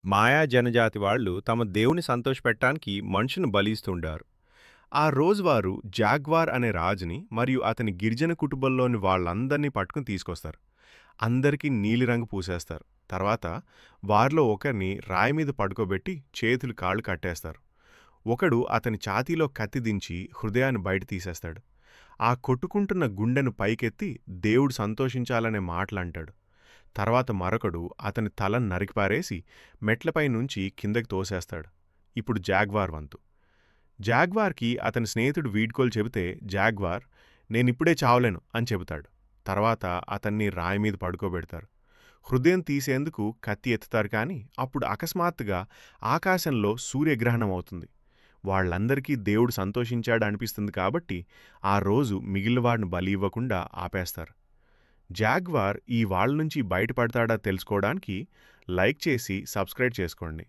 మాయా జనజాతి వాళ్ళు తమ దేవుని సంతోషపెట్టడానికి మనుషుని బలిస్తుండారు. ఆ రోజు వారు జాగ్వార్ అనే రాజుని మరియు అతని గిరిజన కుటుంబంలోని వాళ్ళందర్నీ పట్టుకుని తీసుకొస్తారు. అందరికీ నీలిరంగు పూసేస్తారు. తర్వాత వారిలో ఒకరిని రాయి మీద పడుకోబెట్టి చేతులు కాళ్ళు కట్టేస్తారు. ఒకడు అతని ఛాతీలో కత్తి దించి హృదయాన్ని బయట తీసేస్తాడు. ఆ కొట్టుకుంటున్న గుండెను పైకెత్తి దేవుడు సంతోషించాలనే మాటలంటాడు. తర్వాత మరొకడు అతని తలను నరికిపారేసి మెట్లపై నుంచి కిందకి తోసేస్తాడు. ఇప్పుడు జాగ్వార్ వంతు. జాగ్వార్కి అతని స్నేహితుడు వీడ్కోలు చెబితే జాగ్వార్ నేనిప్పుడే చావలేను అని చెబుతాడు. తర్వాత అతన్ని రాయి మీద పడుకోబెడతారు. హృదయం తీసేందుకు కత్తి ఎత్తుతారు కానీ అప్పుడు అకస్మాత్తుగా ఆకాశంలో సూర్యగ్రహణం అవుతుంది. వాళ్ళందరికీ దేవుడు సంతోషించాడు అనిపిస్తుంది కాబట్టి ఆ రోజు మిగిలినవాడిని బలి ఇవ్వకుండా ఆపేస్తారు. జాగ్వార్ ఈ వాళ్ళ నుంచి బయటపడతాడా తెలుసుకోవడానికి లైక్ చేసి సబ్స్క్రైబ్ చేసుకోండి.